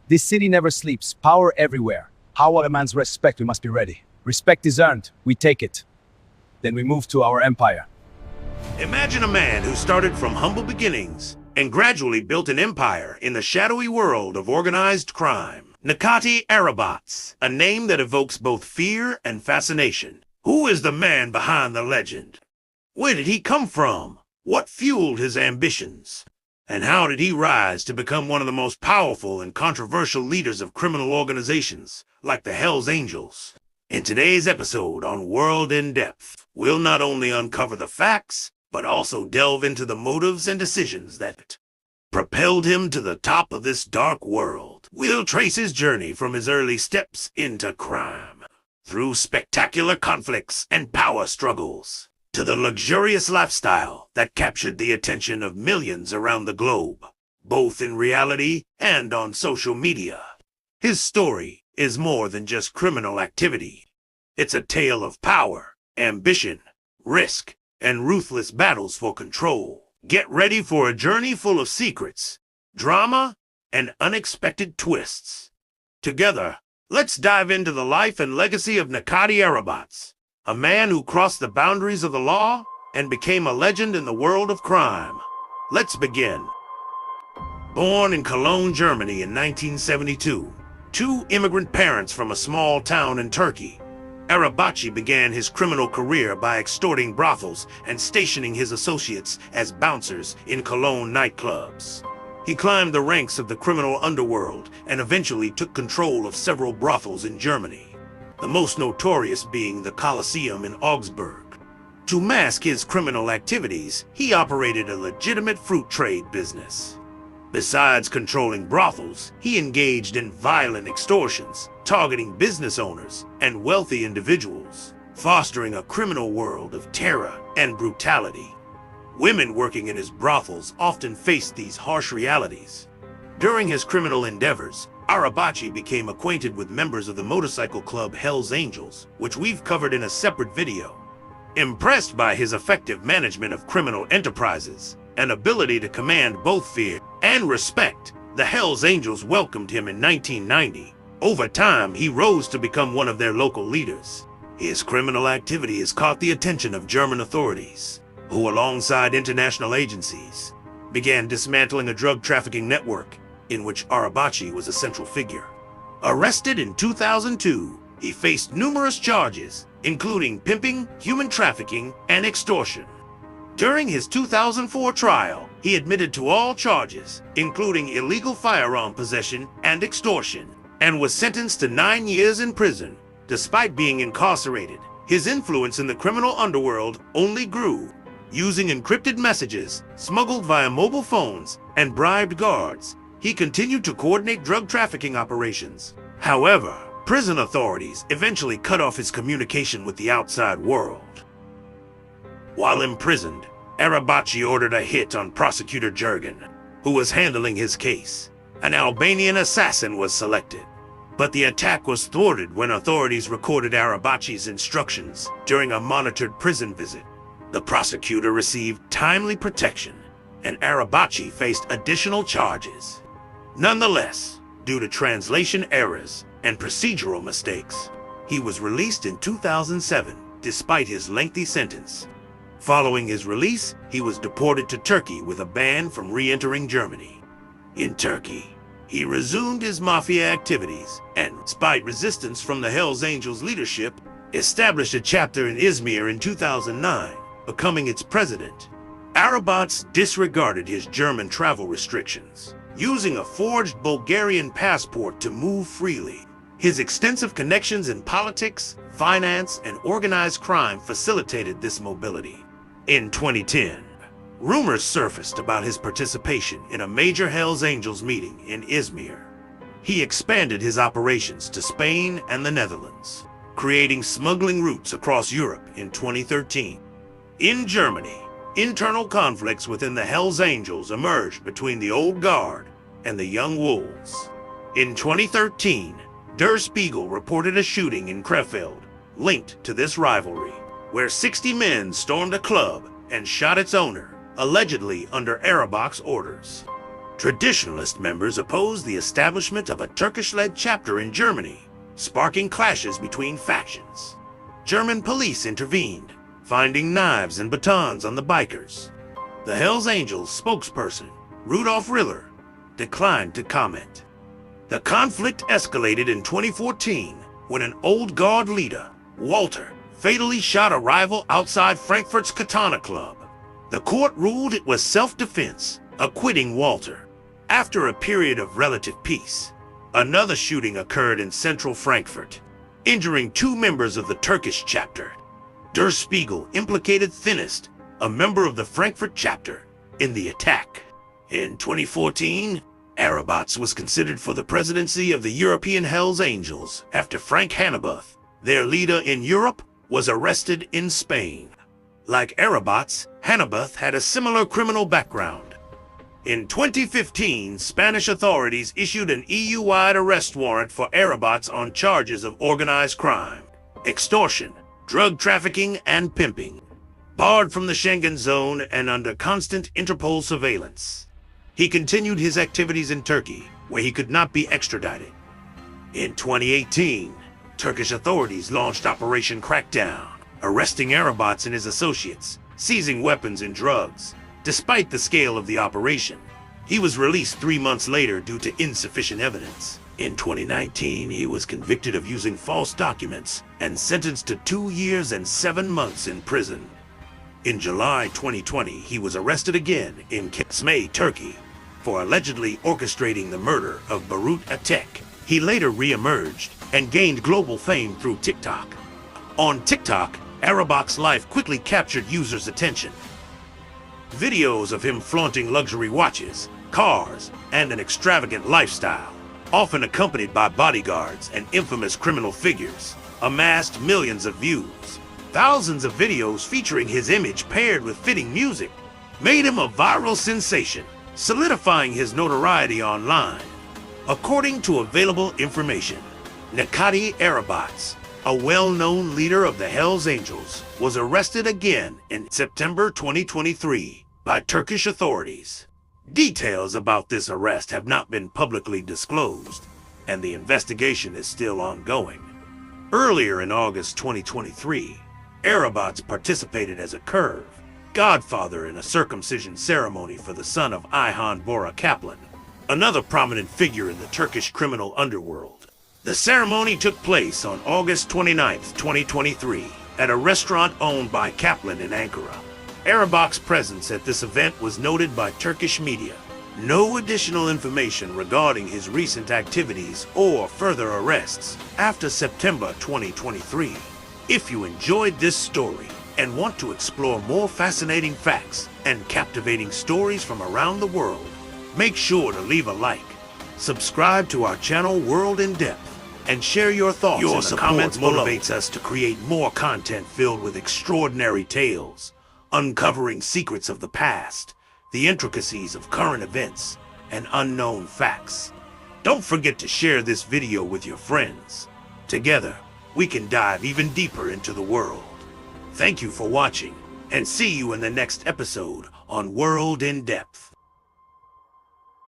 This city never sleeps, power everywhere. How a man's respect, we must be ready. Respect is earned, we take it. Then we move to our empire. Imagine a man who started from humble beginnings and gradually built an empire in the shadowy world of organized crime. Necati Arabacı, a name that evokes both fear and fascination. Who is the man behind the legend? Where did he come from? What fueled his ambitions? And how did he rise to become one of the most powerful and controversial leaders of criminal organizations, like the Hells Angels? In today's episode on World in Depth, we'll not only uncover the facts, but also delve into the motives and decisions that propelled him to the top of this dark world. We'll trace his journey from his early steps into crime, through spectacular conflicts and power struggles, to the luxurious lifestyle that captured the attention of millions around the globe, both in reality and on social media. His story is more than just criminal activity. It's a tale of power, ambition, risk, and ruthless battles for control. Get ready for a journey full of secrets, drama, and unexpected twists. Together, let's dive into the life and legacy of Necati Arabacı, a man who crossed the boundaries of the law and became a legend in the world of crime. Let's begin. Born in Cologne, Germany in 1972, two immigrant parents from a small town in Turkey, Arabaci began his criminal career by extorting brothels and stationing his associates as bouncers in Cologne nightclubs. He climbed the ranks of the criminal underworld and eventually took control of several brothels in Germany, the most notorious being the Colosseum in Augsburg. To mask his criminal activities, he operated a legitimate fruit trade business. Besides controlling brothels, he engaged in violent extortions, targeting business owners and wealthy individuals, fostering a criminal world of terror and brutality. Women working in his brothels often faced these harsh realities. During his criminal endeavors, Arabaci became acquainted with members of the motorcycle club Hells Angels, which we've covered in a separate video. Impressed by his effective management of criminal enterprises and ability to command both fear and respect, the Hells Angels welcomed him in 1990. Over time, he rose to become one of their local leaders. His criminal activity has caught the attention of German authorities, who, alongside international agencies, began dismantling a drug trafficking network in which Arabaci was a central figure. Arrested in 2002, he faced numerous charges, including pimping, human trafficking, and extortion. During his 2004 trial, he admitted to all charges, including illegal firearm possession and extortion, and was sentenced to 9 years in prison. Despite being incarcerated, his influence in the criminal underworld only grew. Using encrypted messages, smuggled via mobile phones, and bribed guards, he continued to coordinate drug trafficking operations. However, prison authorities eventually cut off his communication with the outside world. While imprisoned, Arabaci ordered a hit on prosecutor Jurgen, who was handling his case. An Albanian assassin was selected, but the attack was thwarted when authorities recorded Arabaci's instructions during a monitored prison visit. The prosecutor received timely protection, and Arabaci faced additional charges. Nonetheless, due to translation errors and procedural mistakes, he was released in 2007 despite his lengthy sentence. Following his release, he was deported to Turkey with a ban from re-entering Germany. In Turkey, he resumed his mafia activities and, despite resistance from the Hells Angels leadership, established a chapter in Izmir in 2009, becoming its president. Arabacı disregarded his German travel restrictions, using a forged Bulgarian passport to move freely. His extensive connections in politics, finance, and organized crime facilitated this mobility. In 2010, rumors surfaced about his participation in a major Hells Angels meeting in Izmir. He expanded his operations to Spain and the Netherlands, creating smuggling routes across Europe in 2013. In Germany, internal conflicts within the Hells Angels emerged between the old guard and the young wolves. In 2013, Der Spiegel reported a shooting in Krefeld linked to this rivalry, where 60 men stormed a club and shot its owner, allegedly under Arabac's orders. Traditionalist members opposed the establishment of a Turkish-led chapter in Germany, sparking clashes between factions. German police intervened, finding knives and batons on the bikers. The Hells Angels spokesperson, Rudolf Riller, declined to comment. The conflict escalated in 2014 when an old guard leader, Walter, fatally shot a rival outside Frankfurt's Katana Club. The court ruled it was self-defense, acquitting Walter. After a period of relative peace, another shooting occurred in central Frankfurt, injuring 2 members of the Turkish chapter. Der Spiegel implicated Thinnest, a member of the Frankfurt chapter, in the attack. In 2014, Arabaci was considered for the presidency of the European Hells Angels after Frank Hannebuth, their leader in Europe, was arrested in Spain. Like Arabaci, Hannebuth had a similar criminal background. In 2015, Spanish authorities issued an EU-wide arrest warrant for Arabaci on charges of organized crime, extortion, drug trafficking, and pimping. Barred from the Schengen zone and under constant Interpol surveillance, he continued his activities in Turkey, where he could not be extradited. In 2018, Turkish authorities launched Operation Crackdown, arresting Arabaci and his associates, seizing weapons and drugs. Despite the scale of the operation, he was released 3 months later due to insufficient evidence. In 2019, he was convicted of using false documents and sentenced to 2 years and 7 months in prison. In July 2020, he was arrested again in Kismay, Turkey, for allegedly orchestrating the murder of Barut Atek. He later re-emerged and gained global fame through TikTok. On TikTok, Arabac's life quickly captured users' attention. Videos of him flaunting luxury watches, cars, and an extravagant lifestyle, often accompanied by bodyguards and infamous criminal figures, amassed millions of views. Thousands of videos featuring his image paired with fitting music made him a viral sensation, solidifying his notoriety online. According to available information, Necati Arabaci, a well-known leader of the Hells Angels, was arrested again in September 2023 by Turkish authorities. Details about this arrest have not been publicly disclosed, and the investigation is still ongoing. Earlier in August 2023, Arabaci participated as a curve, godfather in a circumcision ceremony for the son of Ayhan Bora Kaplan, another prominent figure in the Turkish criminal underworld. The ceremony took place on August 29, 2023, at a restaurant owned by Kaplan in Ankara. Arabaci's presence at this event was noted by Turkish media. No additional information regarding his recent activities or further arrests after September 2023. If you enjoyed this story and want to explore more fascinating facts and captivating stories from around the world, make sure to leave a like, subscribe to our channel World in Depth, and share your thoughts in the comments below. Motivates us to create more content filled with extraordinary tales, uncovering secrets of the past, the intricacies of current events, and unknown facts. Don't forget to share this video with your friends. Together, we can dive even deeper into the world. Thank you for watching, and see you in the next episode on World in Depth.